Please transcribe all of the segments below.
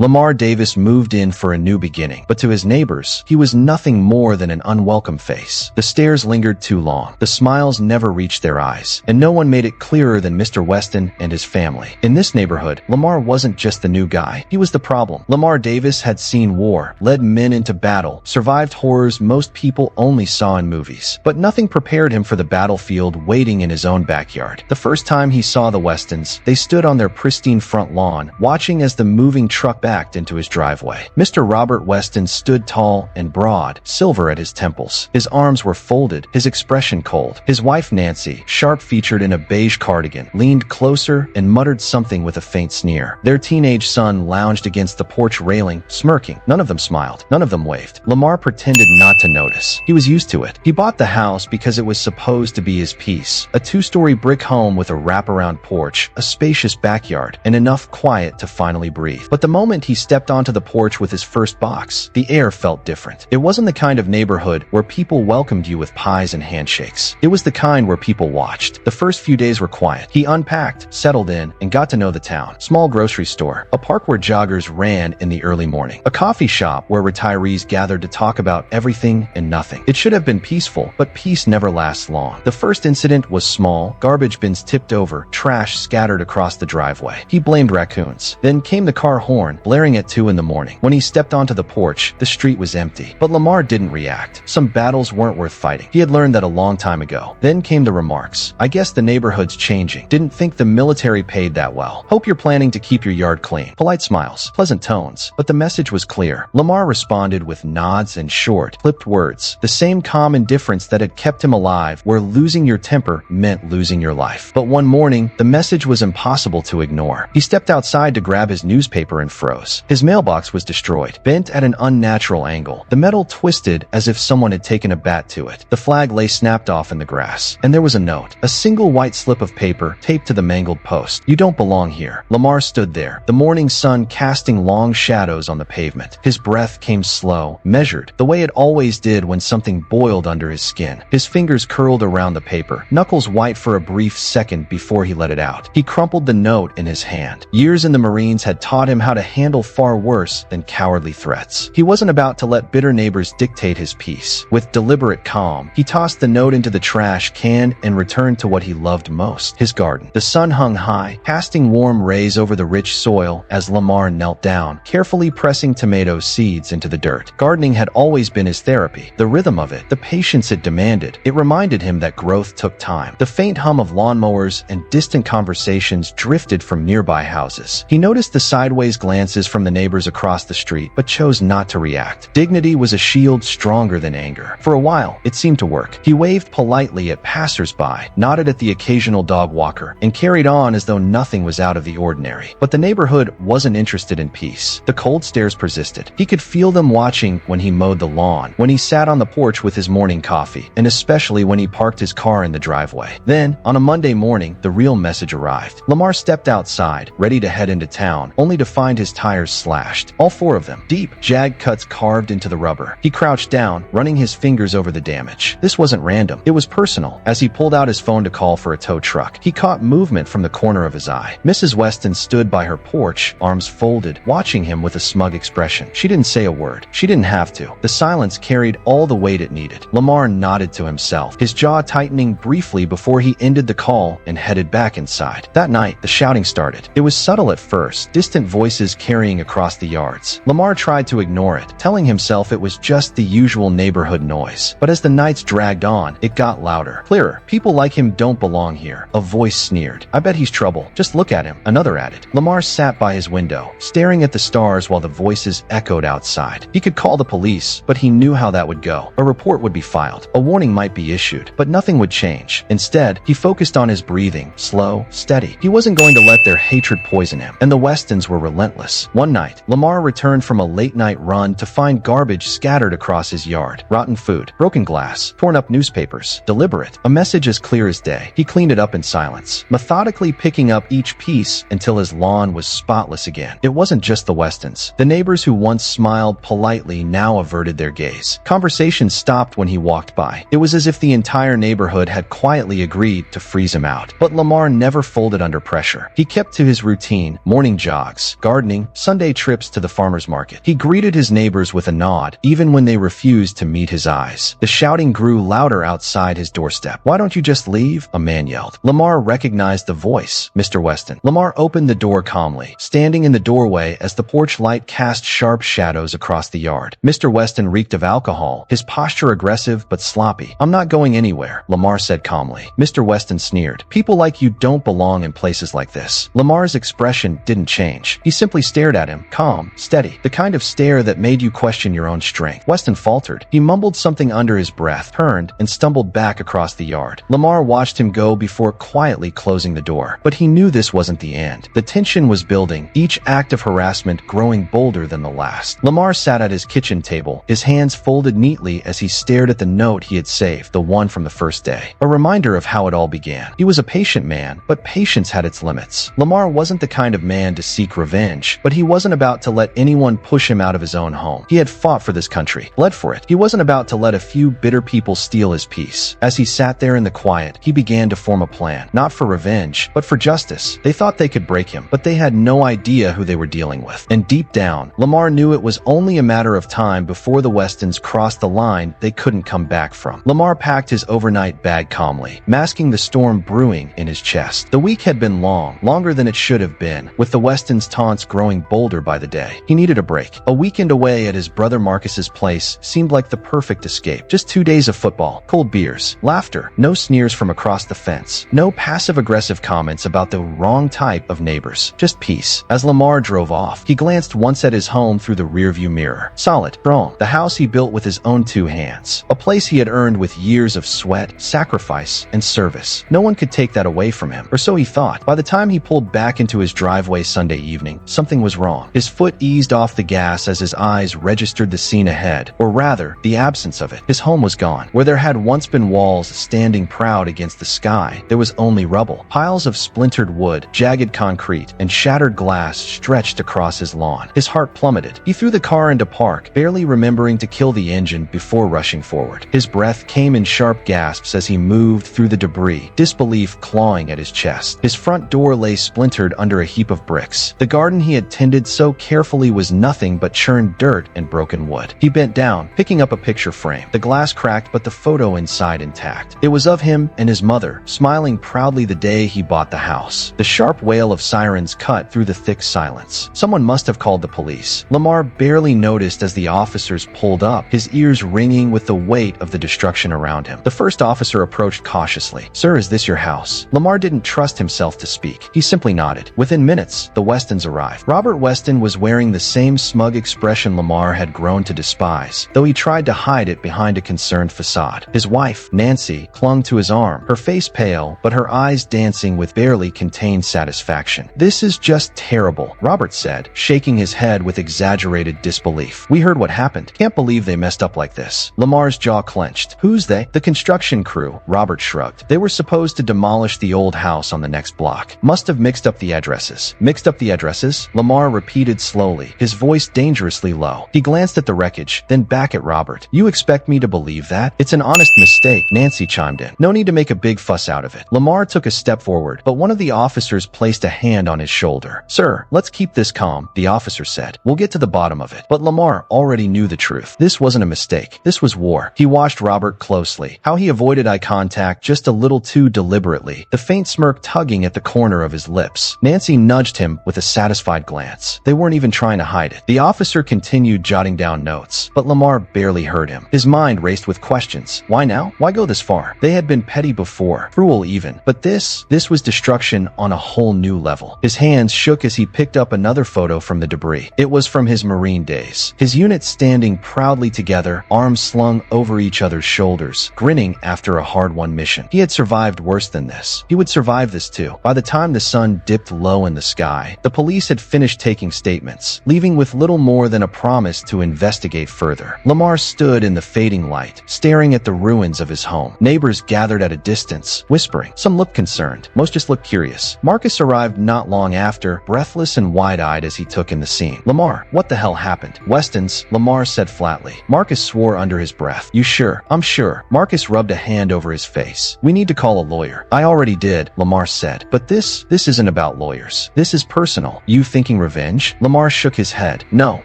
Lamar Davis moved in for a new beginning, but to his neighbors, he was nothing more than an unwelcome face. The stares lingered too long, the smiles never reached their eyes, and no one made it clearer than Mr. Weston and his family. In this neighborhood, Lamar wasn't just the new guy, he was the problem. Lamar Davis had seen war, led men into battle, survived horrors most people only saw in movies, but nothing prepared him for the battlefield waiting in his own backyard. The first time he saw the Westons, they stood on their pristine front lawn, watching as the moving truck backed into his driveway. Mr. Robert Weston stood tall and broad, silver at his temples. His arms were folded, his expression cold. His wife Nancy, sharp-featured in a beige cardigan, leaned closer and muttered something with a faint sneer. Their teenage son lounged against the porch railing, smirking. None of them smiled. None of them waved. Lamar pretended not to notice. He was used to it. He bought the house because it was supposed to be his piece. A two-story brick home with a wraparound porch, a spacious backyard, and enough quiet to finally breathe. But the moment he stepped onto the porch with his first box, the air felt different. It wasn't the kind of neighborhood where people welcomed you with pies and handshakes. It was the kind where people watched. The first few days were quiet. He unpacked, settled in, and got to know the town. Small grocery store, a park where joggers ran in the early morning, a coffee shop where retirees gathered to talk about everything and nothing. It should have been peaceful, but peace never lasts long. The first incident was small, garbage bins tipped over, trash scattered across the driveway. He blamed raccoons. Then came the car horn, blaring at 2 in the morning. When he stepped onto the porch, the street was empty. But Lamar didn't react. Some battles weren't worth fighting. He had learned that a long time ago. Then came the remarks. I guess the neighborhood's changing. Didn't think the military paid that well. Hope you're planning to keep your yard clean. Polite smiles, pleasant tones, but the message was clear. Lamar responded with nods and short, clipped words. The same calm indifference that had kept him alive, where losing your temper meant losing your life. But one morning, the message was impossible to ignore. He stepped outside to grab his newspaper and froze. His mailbox was destroyed, bent at an unnatural angle. The metal twisted as if someone had taken a bat to it. The flag lay snapped off in the grass. And there was a note, a single white slip of paper taped to the mangled post. You don't belong here. Lamar stood there, the morning sun casting long shadows on the pavement. His breath came slow, measured, the way it always did when something boiled under his skin. His fingers curled around the paper, knuckles white for a brief second before he let it out. He crumpled the note in his hand. Years in the Marines had taught him how to handle far worse than cowardly threats. He wasn't about to let bitter neighbors dictate his peace. With deliberate calm, he tossed the note into the trash can and returned to what he loved most, his garden. The sun hung high, casting warm rays over the rich soil as Lamar knelt down, carefully pressing tomato seeds into the dirt. Gardening had always been his therapy. The rhythm of it, the patience it demanded. It reminded him that growth took time. The faint hum of lawnmowers and distant conversations drifted from nearby houses. He noticed the sideways glances from the neighbors across the street, but chose not to react. Dignity was a shield stronger than anger. For a while, it seemed to work. He waved politely at passers-by, nodded at the occasional dog walker, and carried on as though nothing was out of the ordinary. But the neighborhood wasn't interested in peace. The cold stares persisted. He could feel them watching when he mowed the lawn, when he sat on the porch with his morning coffee, and especially when he parked his car in the driveway. Then, on a Monday morning, the real message arrived. Lamar stepped outside, ready to head into town, only to find his tires slashed. All 4 of them, deep, jagged cuts carved into the rubber. He crouched down, running his fingers over the damage. This wasn't random. It was personal. As he pulled out his phone to call for a tow truck, he caught movement from the corner of his eye. Mrs. Weston stood by her porch, arms folded, watching him with a smug expression. She didn't say a word. She didn't have to. The silence carried all the weight it needed. Lamar nodded to himself, his jaw tightening briefly before he ended the call and headed back inside. That night, the shouting started. It was subtle at first, distant voices carrying across the yards. Lamar tried to ignore it, telling himself it was just the usual neighborhood noise. But as the nights dragged on, it got louder, clearer. People like him don't belong here. A voice sneered. I bet he's trouble. Just look at him. Another added. Lamar sat by his window, staring at the stars while the voices echoed outside. He could call the police, but he knew how that would go. A report would be filed. A warning might be issued, but nothing would change. Instead, he focused on his breathing, slow, steady. He wasn't going to let their hatred poison him, and the Westons were relentless. One night, Lamar returned from a late-night run to find garbage scattered across his yard. Rotten food, broken glass, torn up newspapers. Deliberate. A message as clear as day. He cleaned it up in silence, methodically picking up each piece until his lawn was spotless again. It wasn't just the Westons. The neighbors who once smiled politely now averted their gaze. Conversations stopped when he walked by. It was as if the entire neighborhood had quietly agreed to freeze him out. But Lamar never folded under pressure. He kept to his routine, morning jogs, gardening, Sunday trips to the farmer's market. He greeted his neighbors with a nod, even when they refused to meet his eyes. The shouting grew louder outside his doorstep. "Why don't you just leave?" a man yelled. Lamar recognized the voice. "Mr. Weston." Lamar opened the door calmly, standing in the doorway as the porch light cast sharp shadows across the yard. Mr. Weston reeked of alcohol, his posture aggressive but sloppy. "I'm not going anywhere," Lamar said calmly. Mr. Weston sneered. "People like you don't belong in places like this." Lamar's expression didn't change. He simply stared at him, calm, steady, the kind of stare that made you question your own strength. Weston faltered. He mumbled something under his breath, turned, and stumbled back across the yard. Lamar watched him go before quietly closing the door. But he knew this wasn't the end. The tension was building, each act of harassment growing bolder than the last. Lamar sat at his kitchen table, his hands folded neatly as he stared at the note he had saved, the one from the first day. A reminder of how it all began. He was a patient man, but patience had its limits. Lamar wasn't the kind of man to seek revenge, but he wasn't about to let anyone push him out of his own home. He had fought for this country, bled for it. He wasn't about to let a few bitter people steal his peace. As he sat there in the quiet, he began to form a plan, not for revenge, but for justice. They thought they could break him, but they had no idea who they were dealing with. And deep down, Lamar knew it was only a matter of time before the Westons crossed the line they couldn't come back from. Lamar packed his overnight bag calmly, masking the storm brewing in his chest. The week had been long, longer than it should have been, with the Westons' taunts growing bolder by the day. He needed a break. A weekend away at his brother Marcus's place seemed like the perfect escape. Just 2 days of football, cold beers, laughter, no sneers from across the fence, no passive-aggressive comments about the wrong type of neighbors, just peace. As Lamar drove off, he glanced once at his home through the rearview mirror. Solid, strong, the house he built with his own 2 hands, a place he had earned with years of sweat, sacrifice, and service. No one could take that away from him, or so he thought. By the time he pulled back into his driveway Sunday evening, something was wrong. His foot eased off the gas as his eyes registered the scene ahead, or rather, the absence of it. His home was gone. Where there had once been walls standing proud against the sky, there was only rubble. Piles of splintered wood, jagged concrete, and shattered glass stretched across his lawn. His heart plummeted. He threw the car into park, barely remembering to kill the engine before rushing forward. His breath came in sharp gasps as he moved through the debris, disbelief clawing at his chest. His front door lay splintered under a heap of bricks. The garden he had tended so carefully was nothing but churned dirt and broken wood. He bent down, picking up a picture frame. The glass cracked, but the photo inside intact. It was of him and his mother, smiling proudly the day he bought the house. The sharp wail of sirens cut through the thick silence. Someone must have called the police. Lamar barely noticed as the officers pulled up, his ears ringing with the weight of the destruction around him. The first officer approached cautiously. "Sir, is this your house?" Lamar didn't trust himself to speak. He simply nodded. Within minutes, the Westons arrived. Robert Weston was wearing the same smug expression Lamar had grown to despise, though he tried to hide it behind a concerned facade. His wife, Nancy, clung to his arm, her face pale, but her eyes dancing with barely contained satisfaction. "This is just terrible," Robert said, shaking his head with exaggerated disbelief. "We heard what happened. Can't believe they messed up like this." Lamar's jaw clenched. "Who's they?" "The construction crew," Robert shrugged. "They were supposed to demolish the old house on the next block. Must have mixed up the addresses." "Mixed up the addresses?" Lamar repeated slowly, his voice dangerously low. He glanced at the wreckage, then back at Robert. "You expect me to believe that? It's an honest mistake," Nancy chimed in. "No need to make a big fuss out of it." Lamar took a step forward, but one of the officers placed a hand on his shoulder. "Sir, let's keep this calm," the officer said. "We'll get to the bottom of it." But Lamar already knew the truth. This wasn't a mistake. This was war. He watched Robert closely, how he avoided eye contact just a little too deliberately, the faint smirk tugging at the corner of his lips. Nancy nudged him with a satisfied glance. They weren't even trying to hide it. The officer continued jotting down notes, but Lamar barely heard him. His mind raced with questions. Why now? Why go this far? They had been petty before, cruel even. But this was destruction on a whole new level. His hands shook as he picked up another photo from the debris. It was from his Marine days. His unit standing proudly together, arms slung over each other's shoulders, grinning after a hard-won mission. He had survived worse than this. He would survive this too. By the time the sun dipped low in the sky, the police had finished taking statements, leaving with little more than a promise to investigate further. Lamar stood in the fading light, staring at the ruins of his home. Neighbors gathered at a distance, whispering. Some looked concerned. Most just looked curious. Marcus arrived not long after, breathless and wide-eyed as he took in the scene. "Lamar, what the hell happened?" "Westons," Lamar said flatly. Marcus swore under his breath. "You sure?" "I'm sure." Marcus rubbed a hand over his face. "We need to call a lawyer." "I already did," Lamar said. "But this isn't about lawyers. This is personal." "You thinking thinking revenge? Lamar shook his head. No,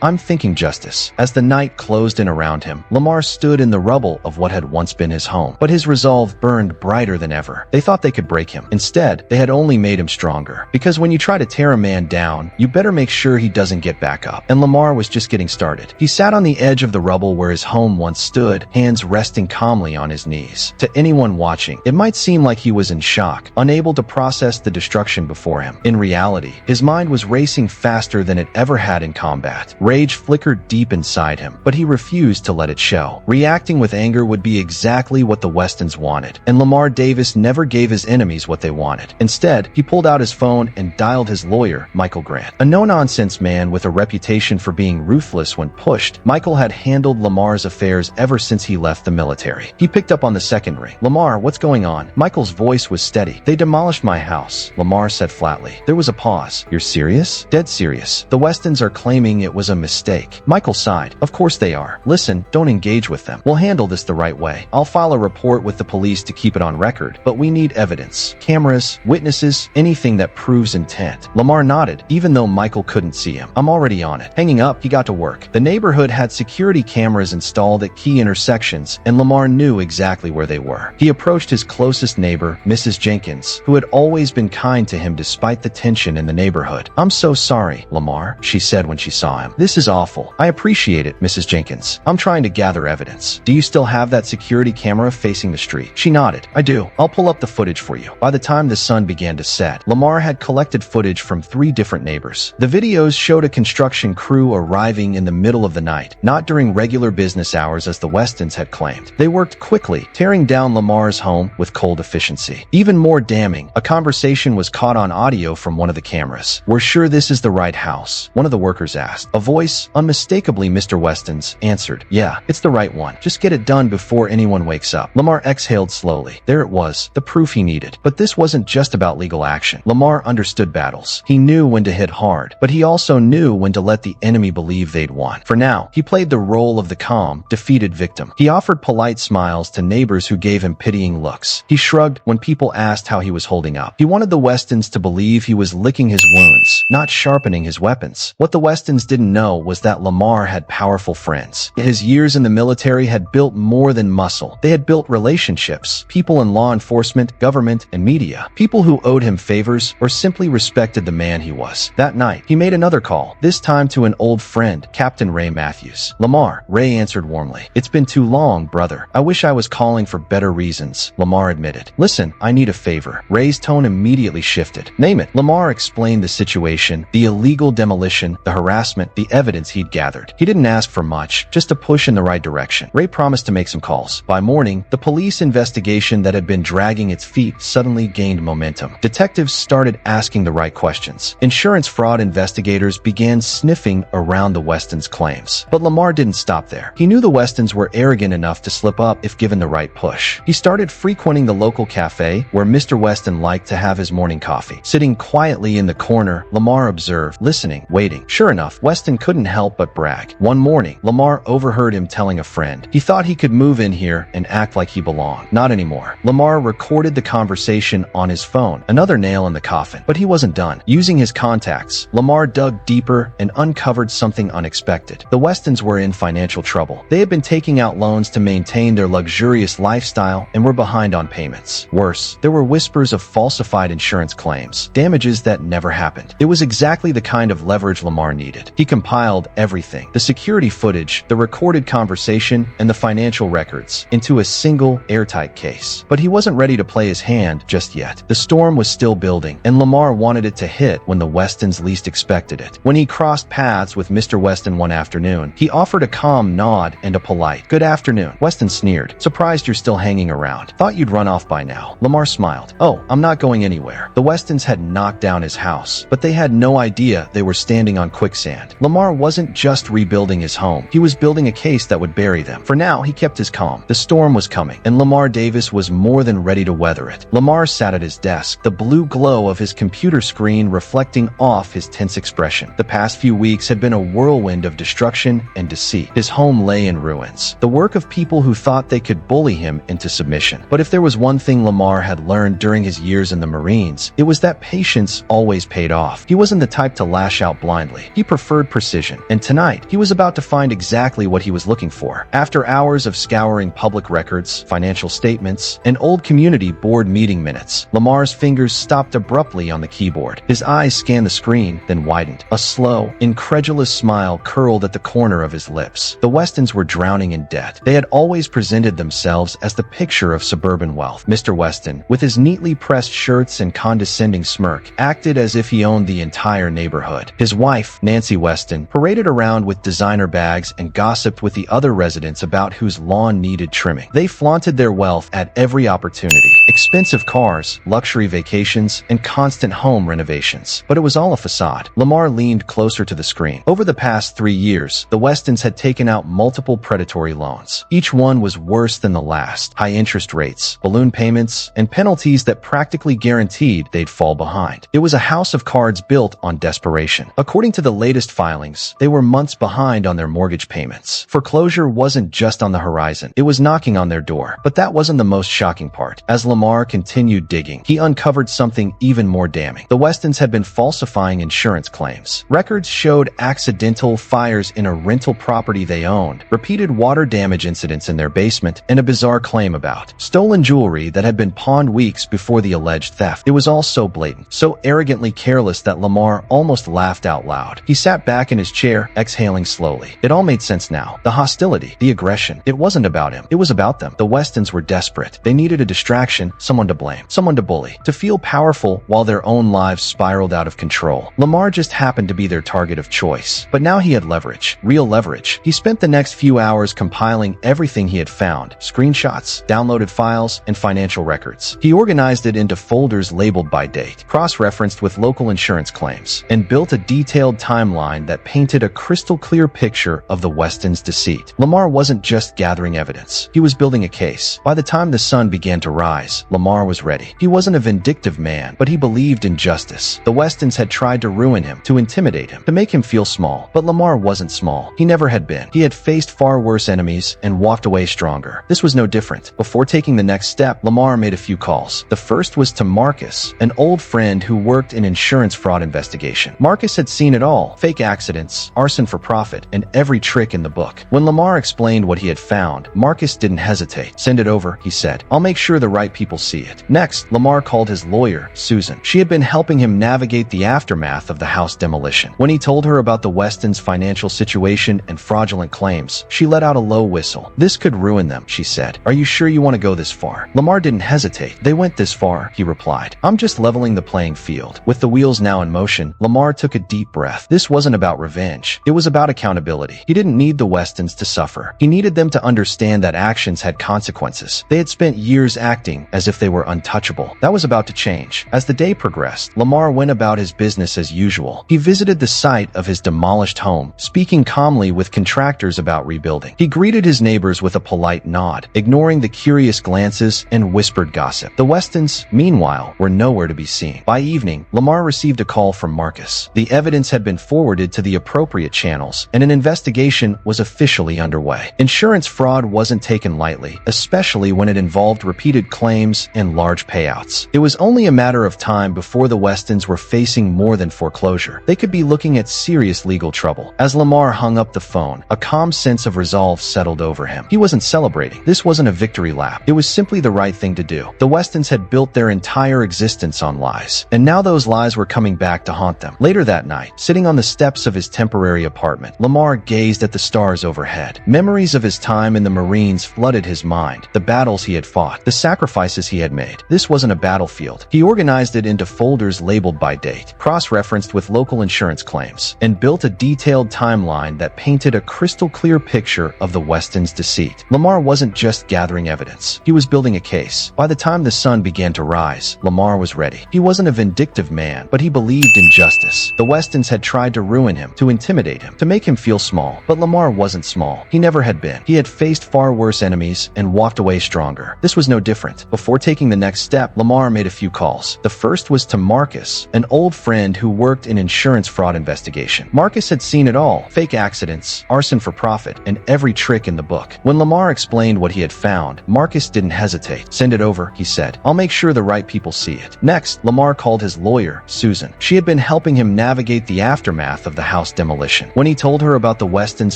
I'm thinking justice. As the night closed in around him, Lamar stood in the rubble of what had once been his home. But his resolve burned brighter than ever. They thought they could break him. Instead, they had only made him stronger. Because when you try to tear a man down, you better make sure he doesn't get back up. And Lamar was just getting started. He sat on the edge of the rubble where his home once stood, hands resting calmly on his knees. To anyone watching, it might seem like he was in shock, unable to process the destruction before him. In reality, his mind was racing faster than it ever had in combat. Rage flickered deep inside him, but he refused to let it show. Reacting with anger would be exactly what the Westons wanted, and Lamar Davis never gave his enemies what they wanted. Instead, he pulled out his phone and dialed his lawyer, Michael Grant. A no-nonsense man with a reputation for being ruthless when pushed, Michael had handled Lamar's affairs ever since he left the military. He picked up on the second ring. Lamar, what's going on? Michael's voice was steady. They demolished my house, Lamar said flatly. There was a pause. You're serious? Dead serious. The Westons are claiming it was a mistake. Michael sighed. Of course they are. Listen, don't engage with them. We'll handle this the right way. I'll file a report with the police to keep it on record, but we need evidence. Cameras, witnesses, anything that proves intent. Lamar nodded, even though Michael couldn't see him. I'm already on it. Hanging up, he got to work. The neighborhood had security cameras installed at key intersections, and Lamar knew exactly where they were. He approached his closest neighbor, Mrs. Jenkins, who had always been kind to him despite the tension in the neighborhood. I'm so sorry, Lamar, she said when she saw him. This is awful. I appreciate it, Mrs. Jenkins. I'm trying to gather evidence. Do you still have that security camera facing the street? She nodded. I do. I'll pull up the footage for you. By the time the sun began to set, Lamar had collected footage from 3 different neighbors. The videos showed a construction crew arriving in the middle of the night, not during regular business hours as the Westons had claimed. They worked quickly, tearing down Lamar's home with cold efficiency. Even more damning, a conversation was caught on audio from one of the cameras. We're sure this is the right house, one of the workers asked. A voice, unmistakably Mr. Weston's, answered, yeah, it's the right one. Just get it done before anyone wakes up. Lamar exhaled slowly. There it was, the proof he needed. But this wasn't just about legal action. Lamar understood battles. He knew when to hit hard, but he also knew when to let the enemy believe they'd won. For now, he played the role of the calm, defeated victim. He offered polite smiles to neighbors who gave him pitying looks. He shrugged when people asked how he was holding up. He wanted the Westons to believe he was licking his wounds, not sharpening his weapons. What the Westons didn't know was that Lamar had powerful friends. His years in the military had built more than muscle. They had built relationships, people in law enforcement, government, and media, people who owed him favors or simply respected the man he was. That night, he made another call, this time to an old friend, Captain Ray Matthews. Lamar, Ray answered warmly. It's been too long, brother. I wish I was calling for better reasons, Lamar admitted. Listen, I need a favor. Ray's tone immediately shifted. Name it. Lamar explained the situation, the illegal demolition, the harassment, the evidence he'd gathered. He didn't ask for much, just a push in the right direction. Ray promised to make some calls. By morning, the police investigation that had been dragging its feet suddenly gained momentum. Detectives started asking the right questions. Insurance fraud investigators began sniffing around the Westons' claims. But Lamar didn't stop there. He knew the Westons were arrogant enough to slip up if given the right push. He started frequenting the local cafe where Mr. Weston liked to have his morning coffee. Sitting quietly in the corner, Lamar observed, listening, waiting. Sure enough, Weston couldn't help but brag. One morning, Lamar overheard him telling a friend he thought he could move in here and act like he belonged. Not anymore. Lamar recorded the conversation on his phone, another nail in the coffin. But he wasn't done. Using his contacts, Lamar dug deeper and uncovered something unexpected. The Westons were in financial trouble. They had been taking out loans to maintain their luxurious lifestyle and were behind on payments. Worse, there were whispers of falsified insurance claims, damages that never happened. It was exactly the kind of leverage Lamar needed. He compiled everything, the security footage, the recorded conversation, and the financial records, into a single airtight case. But he wasn't ready to play his hand just yet. The storm was still building, and Lamar wanted it to hit when the Westons least expected it. When he crossed paths with Mr. Weston one afternoon, he offered a calm nod and a polite, "Good afternoon." Weston sneered. "Surprised you're still hanging around. Thought you'd run off by now." Lamar smiled. "Oh, I'm not going anywhere." The Westons had knocked down his house, but they had no idea they were standing on quicksand. Lamar wasn't just rebuilding his home. He was building a case that would bury them. For now, he kept his calm. The storm was coming, and Lamar Davis was more than ready to weather it. Lamar sat at his desk, the blue glow of his computer screen reflecting off his tense expression. The past few weeks had been a whirlwind of destruction and deceit. His home lay in ruins, the work of people who thought they could bully him into submission. But if there was one thing Lamar had learned during his years in the Marines, it was that patience always paid off. He wasn't the type to lash out blindly. He preferred precision, and tonight, he was about to find exactly what he was looking for. After hours of scouring public records, financial statements, and old community board meeting minutes, Lamar's fingers stopped abruptly on the keyboard. His eyes scanned the screen, then widened. A slow, incredulous smile curled at the corner of his lips. The Westons were drowning in debt. They had always presented themselves as the picture of suburban wealth. Mr. Weston, with his neatly pressed shirts and condescending smirk, acted as if he owned the entire neighborhood. His wife, Nancy Weston, paraded around with designer bags and gossiped with the other residents about whose lawn needed trimming. They flaunted their wealth at every opportunity. Expensive cars, luxury vacations, and constant home renovations. But it was all a facade. Lamar leaned closer to the screen. Over the past 3 years, the Westons had taken out multiple predatory loans. Each one was worse than the last. High interest rates, balloon payments, and penalties that practically guaranteed they'd fall behind. It was a house of cards built on desperation. According to the latest filings, they were months behind on their mortgage payments. Foreclosure wasn't just on the horizon. It was knocking on their door. But that wasn't the most shocking part. As Lamar continued digging, he uncovered something even more damning. The Westons had been falsifying insurance claims. Records showed accidental fires in a rental property they owned, repeated water damage incidents in their basement, and a bizarre claim about stolen jewelry that had been pawned weeks before the alleged theft. It was all so blatant, so arrogantly careless that Lamar almost laughed out loud. He sat back in his chair, exhaling slowly. It all made sense now. The hostility, the aggression. It wasn't about him. It was about them. The Westons were desperate. They needed a distraction, someone to blame, someone to bully, to feel powerful while their own lives spiraled out of control. Lamar just happened to be their target of choice. But now he had leverage. Real leverage. He spent the next few hours compiling everything he had found. Screenshots, downloaded files, and financial records. He organized it into folders labeled by date, cross-referenced with local insurance claims, and built a detailed timeline that painted a crystal-clear picture of the Westons' deceit. Lamar wasn't just gathering evidence. He was building a case. By the time the sun began to rise, Lamar was ready. He wasn't a vindictive man, but he believed in justice. The Westons had tried to ruin him, to intimidate him, to make him feel small. But Lamar wasn't small. He never had been. He had faced far worse enemies and walked away stronger. This was no different. Before taking the next step, Lamar made a few calls. The first was to Marcus, an old friend who worked in insurance fraud investigation. Marcus had seen it all: fake accidents, arson for profit, and every trick in the book. When Lamar explained what he had found, Marcus didn't hesitate. "Send it over," he said. "I'll make sure the right people see it." Next, Lamar called his lawyer, Susan. She had been helping him navigate the aftermath of the house demolition. When he told her about the Westons' financial situation and fraudulent claims, she let out a low whistle. "This could ruin them," she said. "Are you sure you want to go this far?" Lamar didn't hesitate. "They went this far," he replied. "I'm just leveling the playing field." With the wheels now in motion, Lamar took a deep breath. This wasn't about revenge. It was about accountability. He didn't need the Westons to suffer. He needed them to understand that actions had consequences. They had spent years acting as if they were untouchable. That was about to change. As the day progressed, Lamar went about his business as usual. He visited the site of his demolished home, speaking calmly with contractors about rebuilding. He greeted his neighbors with a polite nod, ignoring the curious glances and whispered gossip. The Westons, meanwhile, were nowhere to be seen. By evening, Lamar received a call from Marcus. The evidence had been forwarded to the appropriate channels, and an investigation was officially underway. Insurance fraud wasn't taken lightly, especially when it involved repeated claims and large payouts. It was only a matter of time before the Westons were facing more than foreclosure. They could be looking at serious legal trouble. As Lamar hung up the phone, a calm sense of resolve settled over him. He wasn't celebrating. This wasn't a victory lap. It was simply the right thing to do. The Westons had built their entire existence on lies, and now those lies were coming back to haunt them. Later that night, sitting on the steps of his temporary apartment, Lamar gazed at the stars overhead. Memories of his time in the Marines flooded his mind. The battles he had fought, the sacrifices he had made. This wasn't a battlefield. He organized it into folders labeled by date, cross-referenced with local insurance claims, and built a detailed timeline that painted a crystal-clear picture of the Westons' deceit. Lamar wasn't just gathering evidence. He was building a case. By the time the sun began to rise, Lamar was ready. He wasn't a vindictive man, but he believed in justice. The Westons had tried to ruin him, to intimidate him, to make him feel small. But Lamar wasn't small. He never had been. He had faced far worse enemies and walked away stronger. This was no different. Before taking the next step, Lamar made a few calls. The first was to Marcus, an old friend who worked in insurance fraud investigation. Marcus had seen it all: fake accidents, arson for profit, and every trick in the book. When Lamar explained what he had found, Marcus didn't hesitate. "Send it over," he said. "I'll make sure the right people see it." Next, Lamar called his lawyer, Susan. She had been helping him navigate the aftermath of the house demolition. When he told her about the Westons'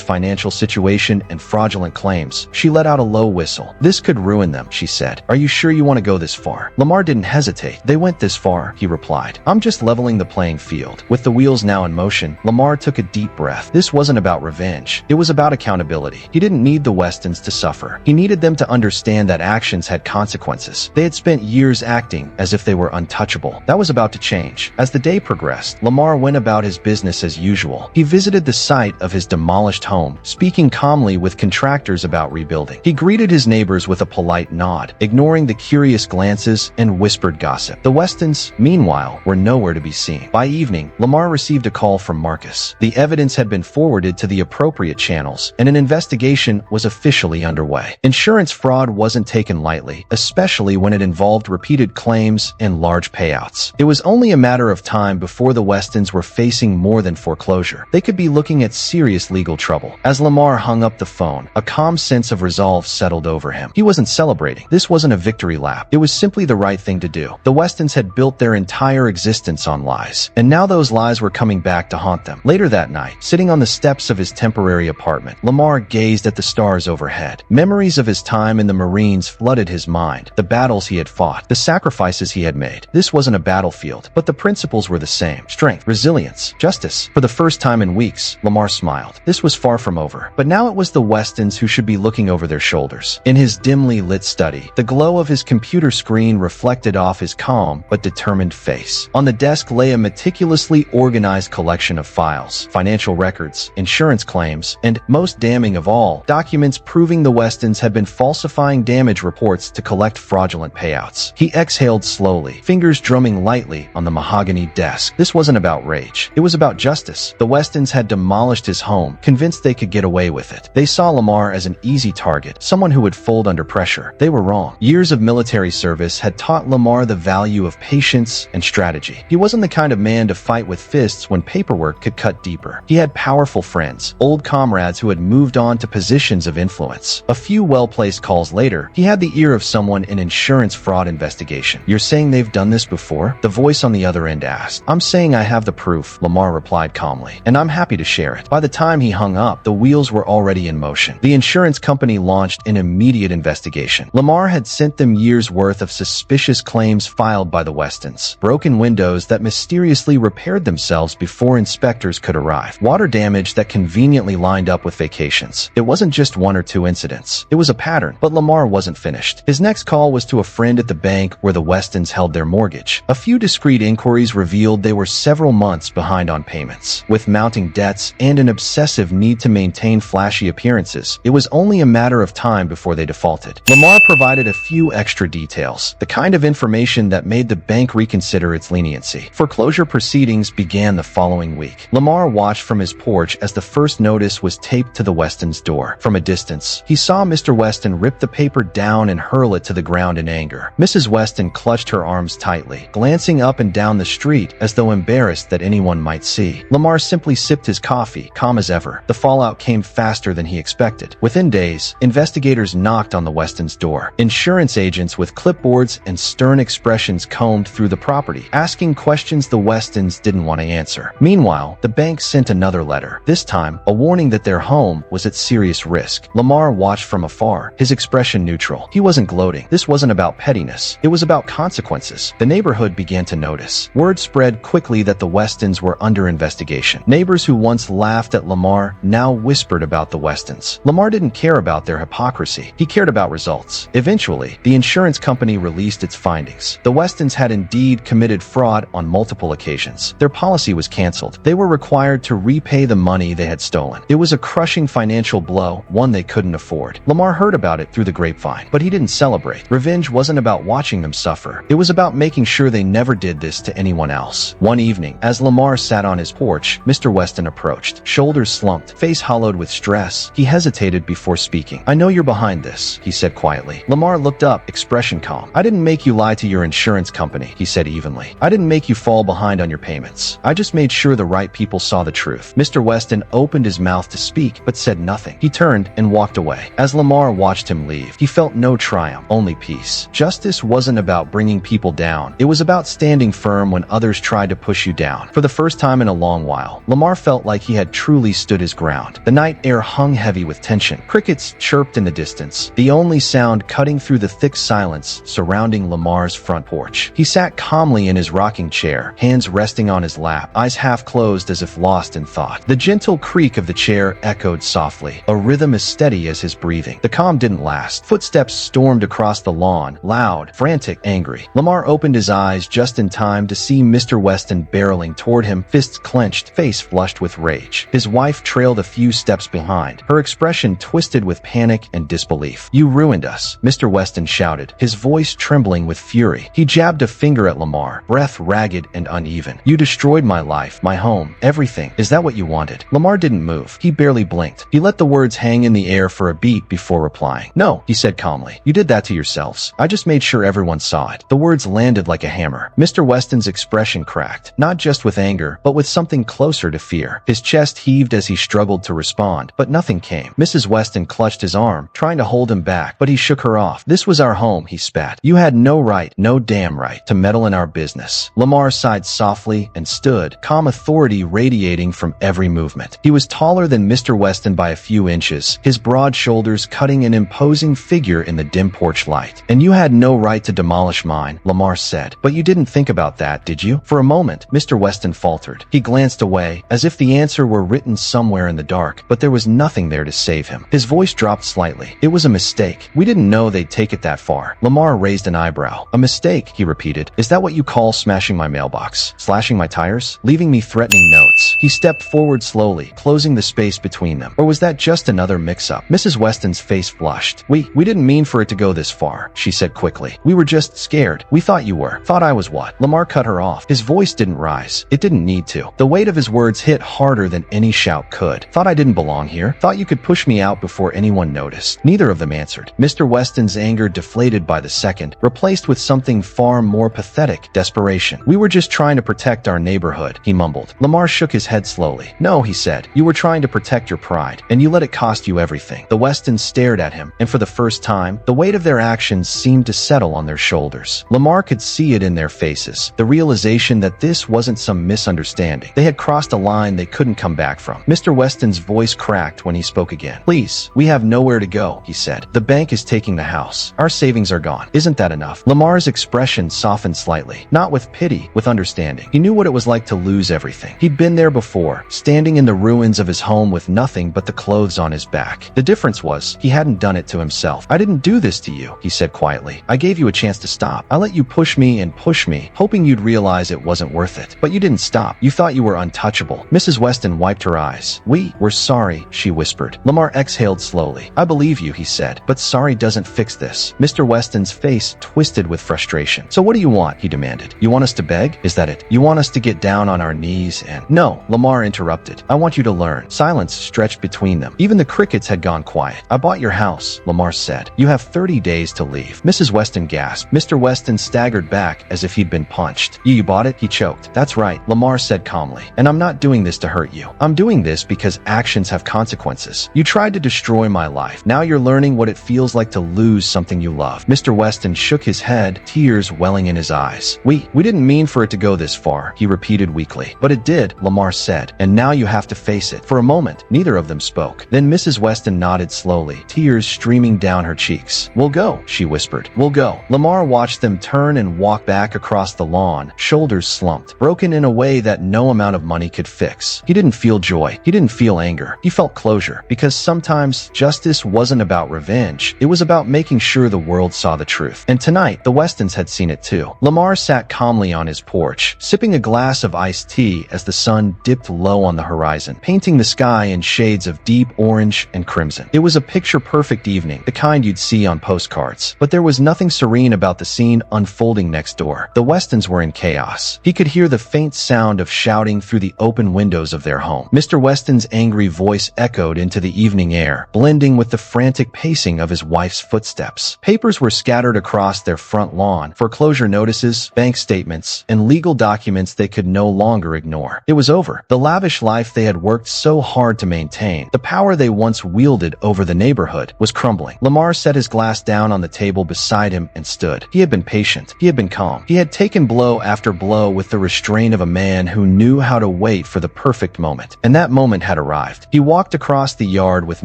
financial situation and fraudulent claims, she let out a low whistle. "This could ruin them," she said. "Are you sure you want to go this far?" Lamar didn't hesitate. "They went this far," he replied. "I'm just leveling the playing field." With the wheels now in motion, Lamar took a deep breath. This wasn't about revenge. It was about accountability. He didn't need the Westons to suffer. He needed them to understand that actions had consequences. They had spent years acting as if they were untouchable. That was about to change. As the day progressed, Lamar went about his business as usual. He visited the site of his demolished home, speaking calmly with contractors about rebuilding. He greeted his neighbors with a polite nod, ignoring the curious glances and whispered gossip. The Westons, meanwhile, were nowhere to be seen. By evening, Lamar received a call from Marcus. The evidence had been forwarded to the appropriate channels, and an investigation was officially underway. Insurance fraud wasn't taken lightly, especially when it involved repeated claims and large payouts. It was only a matter of time before the Westons were facing more than foreclosure. They could be looking at serious legal trouble. As Lamar hung up the phone, a calm sense of resolve settled over him. He wasn't celebrating. This wasn't a victory lap. It was simply the right thing to do. The Westons had built their entire existence on lies, and now those lies were coming back to haunt them. Later that night, sitting on the steps of his temporary apartment, Lamar gazed at the stars overhead. Memories of his time in the Marines flooded his mind. The battles he had fought, the sacrifices he had made. This wasn't a battlefield, but the principles were the same. Strength, resilience, justice. For the first time in weeks, Lamar smiled. This was far from over. But now it was the Westons who should be looking over their shoulders. In his dimly lit study, the glow of his computer screen reflected off his calm but determined face. On the desk lay a meticulously organized collection of files, financial records, insurance claims, and, most damning of all, documents proving the Westons had been falsifying damage reports to collect fraudulent payouts. He exhaled slowly, fingers drumming lightly on the mahogany desk. This wasn't about rage. It was about justice. The Westons had demolished his home, convinced they could get away with it. They saw Lamar as an easy target, someone who would fold under pressure. They were wrong. Years of military service had taught Lamar the value of patience and strategy. He wasn't the kind of man to fight with fists when paperwork could cut deeper. He had powerful friends, old comrades who had moved on to positions of influence. A few well-placed calls later, he had the ear of someone in insurance fraud investigation. "You're saying they've done this before?" the voice on the other end asked. "I'm saying I have the proof," Lamar replied calmly, "and I'm happy to share it." By the time he hung up, the wheels were already in motion. The insurance company launched an immediate investigation. Lamar had sent them years' worth of suspicious claims filed by the Westons. Broken windows that mysteriously repaired themselves before inspectors could arrive. Water damage that conveniently lined up with vacations. It wasn't just one or two incidents. It was a pattern. But Lamar wasn't finished. His next call was to a friend at the bank where the Westons held their mortgage. A few discreet inquiries revealed they were several months behind on payments. With mounting debts and an obsessive need to maintain flashy appearances, it was only a matter of time before they defaulted. Lamar provided a few extra details, the kind of information that made the bank reconsider its leniency. Foreclosure proceedings began the following week. Lamar watched from his porch as the first notice was taped to the Westons' door. From a distance, he saw Mr. Weston rip the paper down and hurl it to the ground in anger. Mrs. Weston clutched her arms tightly, glancing up and down the street as though embarrassed that anyone might see. Lamar simply sipped his coffee, calm as ever. The fallout came faster than he expected. Within days, investigators knocked on the Westons' door. Insurance agents with clipboards and stern expressions combed through the property, asking questions the Westons didn't want to answer. Meanwhile, the bank sent another letter, this time a warning that their home was at serious risk. Lamar watched from afar, his expression neutral. He wasn't gloating. This wasn't about pettiness. It was about consequences. The neighborhood began to notice. Word spread quickly that the Westons were under investigation. Neighbors who once laughed at Lamar now whispered about the Westons. Lamar didn't care about their hypocrisy. He cared about results. Eventually, the insurance company released its findings. The Westons had indeed committed fraud on multiple occasions. Their policy was canceled. They were required to repay the money they had stolen. It was a crushing financial blow, one they couldn't afford. Lamar heard about it through the grapevine, but he didn't celebrate. Revenge wasn't about watching them suffer. It was about making sure they never did this to anyone else. One evening, as Lamar sat on his porch, Mr. Weston approached, shoulders slumped, face hollowed with stress. He hesitated before speaking. "I know you're behind this," he said quietly. Lamar looked up, expression calm. "I didn't make you lie to your insurance company," he said evenly. "I didn't make you fall behind on your payments. I just made sure the right people saw the truth." Mr. Weston opened his mouth to speak, but said nothing. He turned and walked away. As Lamar watched him leave, he felt no triumph, only peace. Justice wasn't about bringing people down. It was about standing firm when others tried to to push you down. For the first time in a long while, Lamar felt like he had truly stood his ground. The night air hung heavy with tension. Crickets chirped in the distance, the only sound cutting through the thick silence surrounding Lamar's front porch. He sat calmly in his rocking chair, hands resting on his lap, eyes half closed as if lost in thought. The gentle creak of the chair echoed softly, a rhythm as steady as his breathing. The calm didn't last. Footsteps stormed across the lawn, loud, frantic, angry. Lamar opened his eyes just in time to see Mr. Weston barreling toward him, fists clenched, face flushed with rage. His wife trailed a few steps behind, her expression twisted with panic and disbelief. "You ruined us," Mr. Weston shouted, his voice trembling with fury. He jabbed a finger at Lamar, breath ragged and uneven. "You destroyed my life, my home, everything. Is that what you wanted?" Lamar didn't move. He barely blinked. He let the words hang in the air for a beat before replying. "No," he said calmly. "You did that to yourselves. I just made sure everyone saw it." The words landed like a hammer. Mr. Weston's expression cracked, not just with anger, but with something closer to fear. His chest heaved as he struggled to respond, but nothing came. Mrs. Weston clutched his arm, trying to hold him back, but he shook her off. "This was our home," he spat. "You had no right, no damn right, to meddle in our business." Lamar sighed softly and stood, calm authority radiating from every movement. He was taller than Mr. Weston by a few inches, his broad shoulders cutting an imposing figure in the dim porch light. "And you had no right to demolish mine," Lamar said. "But you didn't think about that, did you?" For a moment, Mr. Weston faltered. He glanced away, as if the answer were written somewhere in the dark, but there was nothing there to save him. His voice dropped slightly. "It was a mistake. We didn't know they'd take it that far." Lamar raised an eyebrow. "A mistake," he repeated. "Is that what you call smashing my mailbox? Slashing my tires? Leaving me threatening notes?" He stepped forward slowly, closing the space between them. "Or was that just another mix-up?" Mrs. Weston's face flushed. We didn't mean for it to go this far," she said quickly. "We were just scared. We thought you were." "Thought I was what?" Lamar cut her off. His voice didn't rise. It didn't need to. The weight of his words hit harder than any shout could. "Thought I didn't belong here. Thought you could push me out before anyone noticed." Neither of them answered. Mr. Weston's anger deflated by the second, replaced with something far more pathetic, desperation. "We were just trying to protect our neighborhood," he mumbled. Lamar shook his head slowly. "No," he said. "You were trying to protect your pride, and you let it cost you everything." The Westons stared at him, and for the first time, the weight of their actions seemed to settle on their shoulders. Lamar could see it in their faces, the realization that this wasn't some misunderstanding. They had crossed a line they couldn't come back from. Mr. Weston's voice cracked when he spoke again. "Please, we have nowhere to go," he said. "The bank is taking the house. Our savings are gone. Isn't that enough?" Lamar's expression softened slightly, not with pity, with understanding. He knew what it was like to lose everything. He'd been there before, standing in the ruins of his home with nothing but the clothes on his back. The difference was, he hadn't done it to himself. "I didn't do this to you," he said quietly. "I gave you a chance to stop. I let you push me and push me, hoping you'd realize it wasn't worth it. But you didn't stop. You thought you were untouchable." Mrs. Weston wiped her eyes. We're sorry," she whispered. Lamar exhaled slowly. "I believe you," he said, "but sorry doesn't fix this." Mr. Weston's face twisted with frustration. "So what do you want?" he demanded. "You want us to beg? Is that it? You want us to get down on our knees and—" "No," Lamar interrupted. "I want you to learn." Silence stretched between them. Even the crickets had gone quiet. "I bought your house," Lamar said. "You have 30 days to leave." Mrs. Weston gasped. Mr. Weston staggered back as if he'd been punched. You bought it?" he choked. "That's right," Lamar said calmly. "And I'm not doing this to hurt you. I'm doing this because actions have consequences. You tried to destroy my life. Now you're learning what it feels like to lose something you love." Mr. Weston shook his head, tears welling in his eyes. We didn't mean for it to go this far," he repeated weakly. "But it did," Lamar said, "and now you have to face it." For a moment, neither of them spoke. Then Mrs. Weston nodded slowly, tears streaming down her cheeks. "We'll go," she whispered. "We'll go." Lamar watched them turn and walk back across the lawn, shoulders slumped, broken in a way that no amount of money could fix. He didn't feel joy. He didn't feel anger. He felt closure, because sometimes justice wasn't about revenge. It was about making sure the world saw the truth. And tonight, the Westons had seen it too. Lamar sat calmly on his porch, sipping a glass of iced tea as the sun dipped low on the horizon, painting the sky in shades of deep orange and crimson. It was a picture-perfect evening, the kind you'd see on postcards. But there was nothing serene about the scene unfolding next door. The Westons were in chaos. He could hear the faint sound of shouting through the open windows of their home. Mr. Weston's angry voice echoed into the evening air, blending with the frantic pacing of his wife's footsteps. Papers were scattered across their front lawn, foreclosure notices, bank statements, and legal documents they could no longer ignore. It was over. The lavish life they had worked so hard to maintain, the power they once wielded over the neighborhood, was crumbling. Lamar set his glass down on the table beside him and stood. He had been patient. He had been calm. He had taken blow after blow with with the restraint of a man who knew how to wait for the perfect moment. And that moment had arrived. He walked across the yard with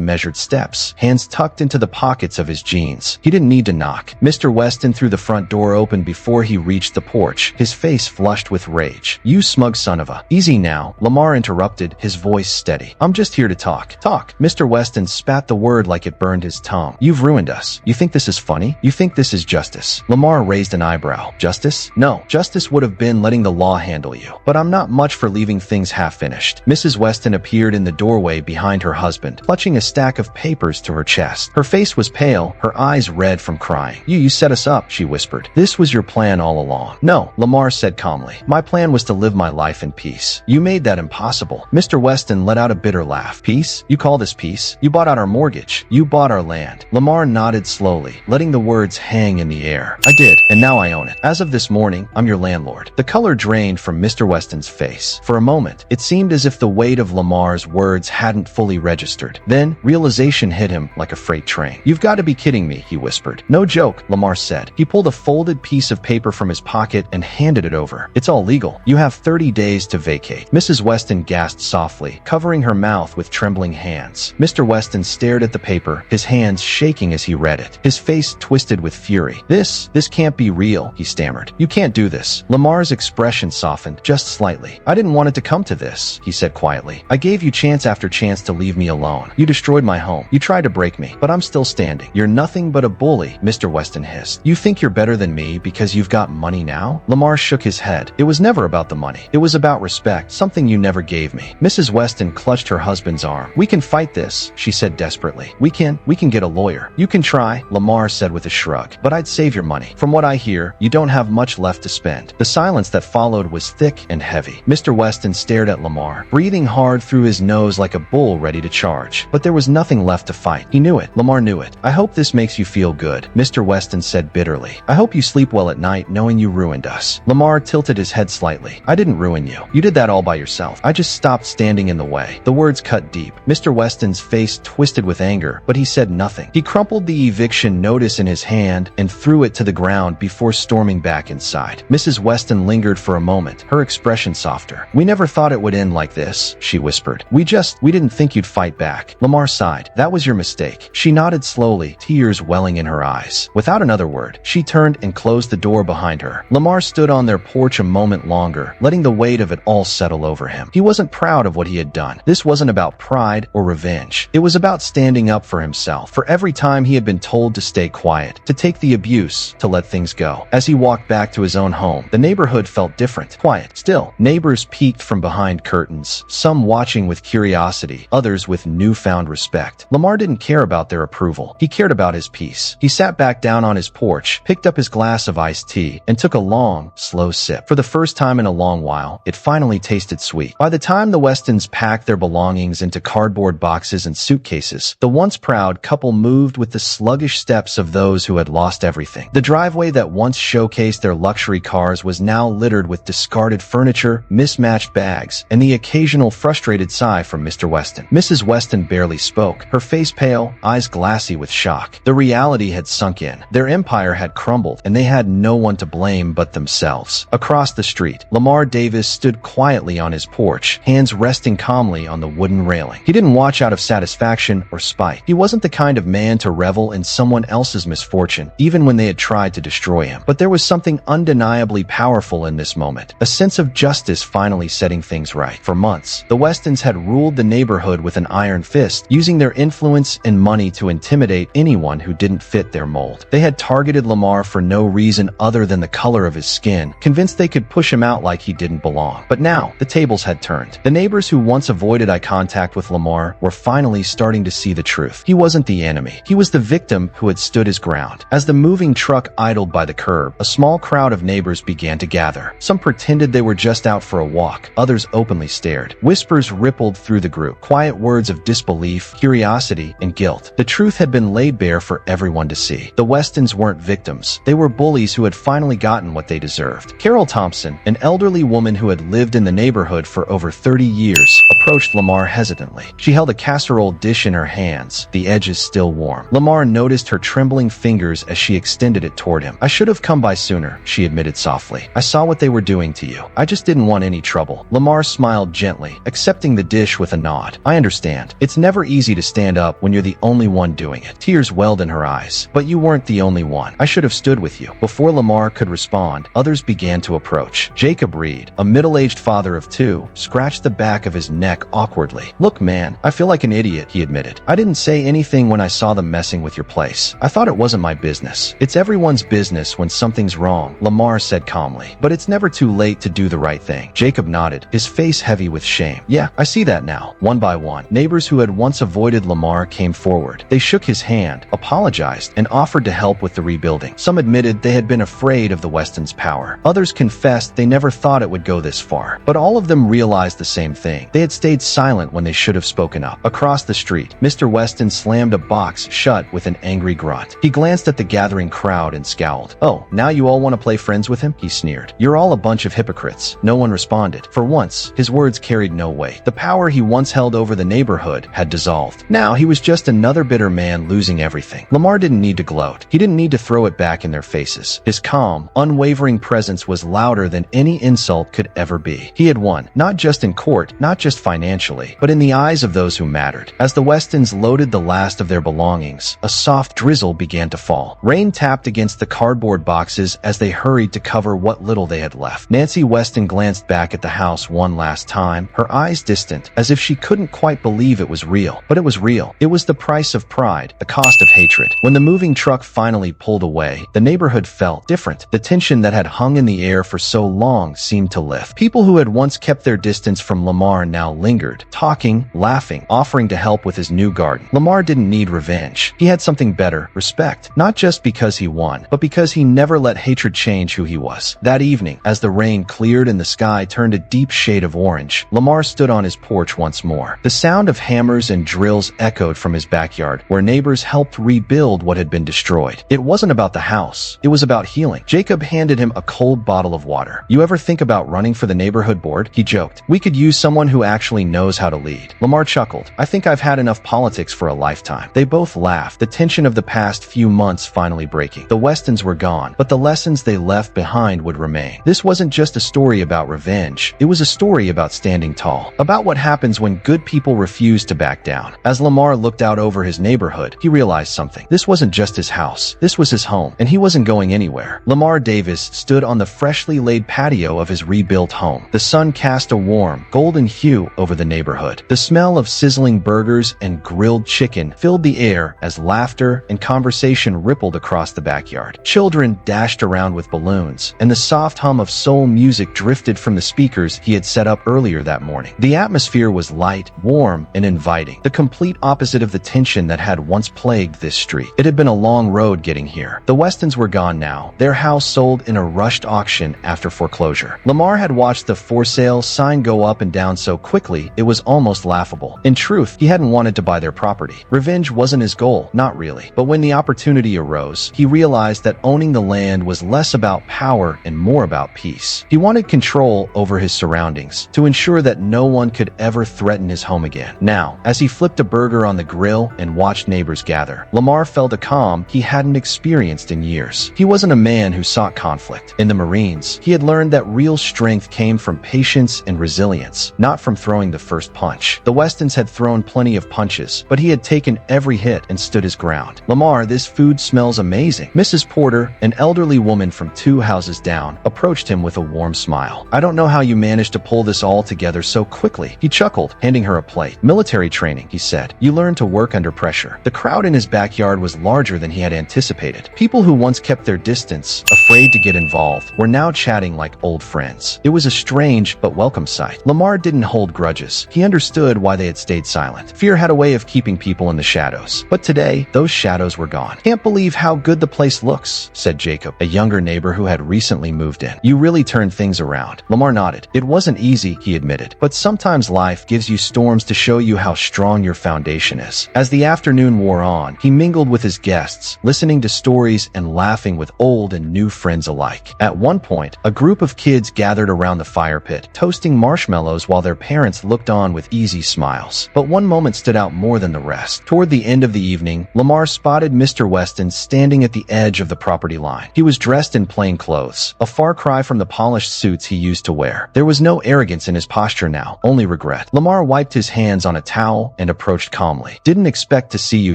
measured steps, hands tucked into the pockets of his jeans. He didn't need to knock. Mr. Weston threw the front door open before he reached the porch, his face flushed with rage. "You smug son of a..." "Easy now," Lamar interrupted, his voice steady. "I'm just here to talk." "Talk?" Mr. Weston spat the word like it burned his tongue. "You've ruined us. You think this is funny? You think this is justice?" Lamar raised an eyebrow. "Justice? No. Justice would have been letting the law handle you. But I'm not much for leaving things half-finished." Mrs. Weston appeared in the doorway behind her husband, clutching a stack of papers to her chest. Her face was pale, her eyes red from crying. You set us up," she whispered. "This was your plan all along." "No," Lamar said calmly. "My plan was to live my life in peace. You made that impossible." Mr. Weston let out a bitter laugh. "Peace? You call this peace? You bought out our mortgage. You bought our land." Lamar nodded slowly, letting the words hang in the air. "I did, and now I own it. As of this morning, I'm your landlord." The color drained from Mr. Weston's face. For a moment, it seemed as if the weight of Lamar's words hadn't fully registered. Then, realization hit him like a freight train. "You've got to be kidding me," he whispered. "No joke," Lamar said. He pulled a folded piece of paper from his pocket and handed it over. "It's all legal. You have 30 days to vacate." Mrs. Weston gasped softly, covering her mouth with trembling hands. Mr. Weston stared at the paper, his hands shaking as he read it. His face twisted with fury. This can't be real," he stammered. "You can't do this." Lamar's expression softened, just slightly. "I didn't want it to come to this," he said quietly. "I gave you chance after chance to leave me alone. You destroyed my home. You tried to break me, but I'm still standing." "You're nothing but a bully," Mr. Weston hissed. "You think you're better than me because you've got money now?" Lamar shook his head. "It was never about the money. It was about respect, something you never gave me." Mrs. Weston clutched her husband's arm. "We can fight this," she said desperately. We can get a lawyer." "You can try," Lamar said with a shrug. "But I'd save your money. From what I hear, you don't have much left to spend." The silence that followed was thick and heavy. Mr. Weston stared at Lamar, breathing hard through his nose like a bull ready to charge. But there was nothing left to fight. He knew it. Lamar knew it. "I hope this makes you feel good," Mr. Weston said bitterly. "I hope you sleep well at night knowing you ruined us." Lamar tilted his head slightly. "I didn't ruin you. You did that all by yourself. I just stopped standing in the way." The words cut deep. Mr. Weston's face twisted with anger, but he said nothing. He crumpled the eviction notice in his hand and threw it to the ground before storming back inside. Mrs. Weston lingered for a moment, her expression softer. "We never thought it would end like this," she whispered. We didn't think you'd fight back." Lamar sighed. "That was your mistake." She nodded slowly, tears welling in her eyes. Without another word, she turned and closed the door behind her. Lamar stood on their porch a moment longer, letting the weight of it all settle over him. He wasn't proud of what he had done. This wasn't about pride or revenge. It was about standing up for himself, for every time he had been told to stay quiet, to take the abuse, to let things go. As he walked back to his own home, the neighborhood felt different, quiet. Still, neighbors peeked from behind curtains, some watching with curiosity, others with newfound respect. Lamar didn't care about their approval. He cared about his peace. He sat back down on his porch, picked up his glass of iced tea, and took a long, slow sip. For the first time in a long while, it finally tasted sweet. By the time the Westons packed their belongings into cardboard boxes and suitcases, the once proud couple moved with the sluggish steps of those who had lost everything. The driveway that once showcased their luxury cars was now littered with discarded furniture, mismatched bags, and the occasional frustrated sigh from Mr. Weston. Mrs. Weston barely spoke, her face pale, eyes glassy with shock. The reality had sunk in. Their empire had crumbled, and they had no one to blame but themselves. Across the street, Lamar Davis stood quietly on his porch, hands resting calmly on the wooden railing. He didn't watch out of satisfaction or spite. He wasn't the kind of man to revel in someone else's misfortune, even when they had tried to destroy him. But there was something undeniably powerful in this moment, a sense of justice finally setting things right. For months, the Westons had ruled the neighborhood with an iron fist, using their influence and money to intimidate anyone who didn't fit their mold. They had targeted Lamar for no reason other than the color of his skin, convinced they could push him out like he didn't belong. But now, the tables had turned. The neighbors who once avoided eye contact with Lamar were finally starting to see the truth. He wasn't the enemy. He was the victim who had stood his ground. As the moving truck idled by the curb, a small crowd of neighbors began to gather. Some pretended they were just out for a walk. Others openly stared. Whispers rippled through the group, quiet words of disbelief, curiosity, and guilt. The truth had been laid bare for everyone to see. The Westons weren't victims. They were bullies who had finally gotten what they deserved. Carol Thompson, an elderly woman who had lived in the neighborhood for over 30 years, approached Lamar hesitantly. She held a casserole dish in her hands, the edges still warm. Lamar noticed her trembling fingers as she extended it toward him. "I should have come by sooner," she admitted softly. "I saw what they were doing to you. I just didn't want any trouble." Lamar smiled gently, accepting the dish with a nod. "I understand. It's never easy to stand up when you're the only one doing it." Tears welled in her eyes. "But you weren't the only one. I should have stood with you." Before Lamar could respond, others began to approach. Jacob Reed, a middle-aged father of two, scratched the back of his neck awkwardly. "Look, man, I feel like an idiot," he admitted. "I didn't say anything when I saw them messing with your place. I thought it wasn't my business." "It's everyone's business when something's wrong," Lamar said calmly. "But it's never too late to do the right thing." Jacob nodded, his face heavy with shame. "Yeah, I see that now." One by one, neighbors who had once avoided Lamar came forward. They shook his hand, apologized, and offered to help with the rebuilding. Some admitted they had been afraid of the Westons' power. Others confessed they never thought it would go this far. But all of them realized the same thing. They had stayed silent when they should have spoken up. Across the street, Mr. Weston slammed a box shut with an angry grunt. He glanced at the gathering crowd and scowled. "Oh, now you all want to play friends with him?" he sneered. "You're all a bunch of hypocrites." No one responded. For once, his words carried no weight. The power he once held over the neighborhood had dissolved. Now he was just another bitter man losing everything. Lamar didn't need to gloat. He didn't need to throw it back in their faces. His calm, unwavering presence was louder than any insult could ever be. He had won, not just in court, not just financially, but in the eyes of those who mattered. As the Westons loaded the last of their belongings, a soft drizzle began to fall. Rain tapped against the cardboard boxes as they hurried to cover what little they had left. Nancy Weston glanced back at the house one last time, her eyes distant, as if she couldn't quite believe it was real. But it was real. It was the price of pride, the cost of hatred. When the moving truck finally pulled away, the neighborhood felt different. The tension that had hung in the air for so long seemed to lift. People who had once kept their distance from Lamar now lingered, talking, laughing, offering to help with his new garden. Lamar didn't need revenge. He had something better, respect. Not just because he won, but because he never let hatred change who he was. That evening, as the rain cleared and the sky turned a deep shade of orange, Lamar stood on his porch once more. The sound of hammers and drills echoed from his backyard, where neighbors helped rebuild what had been destroyed. It wasn't about the house. It was about healing. Jacob handed him a cold bottle of water. "You ever think about running for the neighborhood board?" he joked. "We could use someone who actually knows how to lead." Lamar chuckled. "I think I've had enough politics for a lifetime." They both laughed, the tension of the past few months finally breaking. The Westons were gone, but the lessons they left behind would remain. This wasn't just a story about revenge. It was a story about standing tall, about what happens when good people refuse to back down. As Lamar looked out over his neighborhood, he realized something. This wasn't just his house. This was his home, and he wasn't going anywhere. Lamar Davis stood on the freshly laid patio of his rebuilt home. The sun cast a warm, golden hue over the neighborhood. The smell of sizzling burgers and grilled chicken filled the air as laughter and conversation rippled across the backyard. Children dashed around with balloons, and the soft hum of soul music drifted from the speakers he had set up earlier that morning. The atmosphere was light, warm, and inviting, the complete opposite of the tension that had once plagued this street. It had been a long road getting here. The Westons were gone now, their house sold in a rushed auction after foreclosure. Lamar had watched the for sale sign go up and down so quickly, it was almost laughable. In truth, he hadn't wanted to buy their property. Revenge wasn't his goal, not really. But when the opportunity arose, he realized that owning the land was less about power and more about peace. He wanted control over his surroundings, to ensure that no one could ever threaten his home again. Now, as he flipped a burger on the grill and watched neighbors gather, Lamar felt a calm he hadn't experienced in years. He wasn't a man who sought conflict. In the Marines, he had learned that real strength came from patience and resilience, not from throwing the first punch. The Westons had thrown plenty of punches, but he had taken every hit and stood his ground. "Lamar, this food smells amazing." Mrs. Porter, an elderly woman from 2 houses down, approached him with a warm smile. "I don't know how you managed to pull this all together so quickly." He chuckled, handing her a plate. "Military training," he said. "You learn to work under pressure." The crowd in his backyard was larger than he had anticipated. People who once kept their distance, afraid to get involved, were now chatting like old friends. It was a strange but welcome sight. Lamar didn't hold grudges. He understood why they had stayed silent. Fear had a way of keeping people in the shadows. But today, those shadows were gone. "Can't believe how good the place looks," said Jacob, a younger neighbor who had recently moved in. "You really turned things around." Lamar nodded. "It wasn't easy," he admitted, "but sometimes life gives you storms to show you how strong your foundation is." As the afternoon wore on, he mingled with his guests, listening to stories and laughing with old and new friends alike. At one point, a group of kids gathered around the fire pit, toasting marshmallows while their parents looked on with easy smiles. But one moment stood out more than the rest. Toward the end of the evening, Lamar spotted Mr. Weston standing at the edge of the property line. He was dressed in plain clothes, a far cry buy from the polished suits he used to wear. There was no arrogance in his posture now, only regret. Lamar wiped his hands on a towel and approached calmly. Didn't expect to see you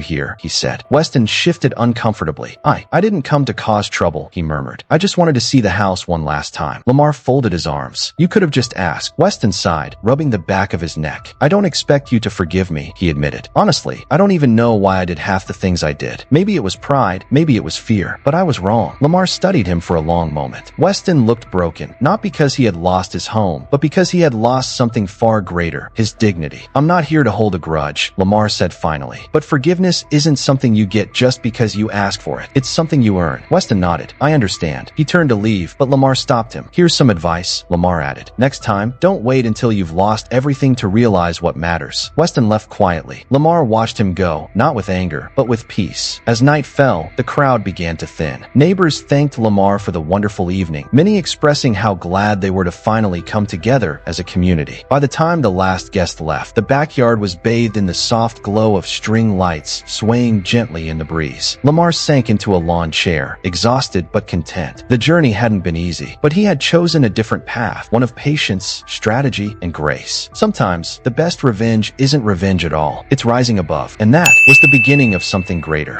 here, he said. Weston shifted uncomfortably. I didn't come to cause trouble, he murmured. I just wanted to see the house one last time. Lamar folded his arms. You could have just asked. Weston sighed, rubbing the back of his neck. I don't expect you to forgive me, he admitted. Honestly, I don't even know why I did half the things I did. Maybe it was pride, maybe it was fear, but I was wrong. Lamar studied him for a long moment. Weston looked broken, not because he had lost his home, but because he had lost something far greater, his dignity. I'm not here to hold a grudge, Lamar said finally. But forgiveness isn't something you get just because you ask for it. It's something you earn. Weston nodded. I understand. He turned to leave, but Lamar stopped him. Here's some advice, Lamar added. Next time, don't wait until you've lost everything to realize what matters. Weston left quietly. Lamar watched him go, not with anger, but with peace. As night fell, the crowd began to thin. Neighbors thanked Lamar for the wonderful evening, many expressing how glad they were to finally come together as a community. By the time the last guest left, the backyard was bathed in the soft glow of string lights swaying gently in the breeze. Lamar sank into a lawn chair, exhausted but content. The journey hadn't been easy, but he had chosen a different path, one of patience, strategy, and grace. Sometimes, the best revenge isn't revenge at all. It's rising above, and that was the beginning of something greater.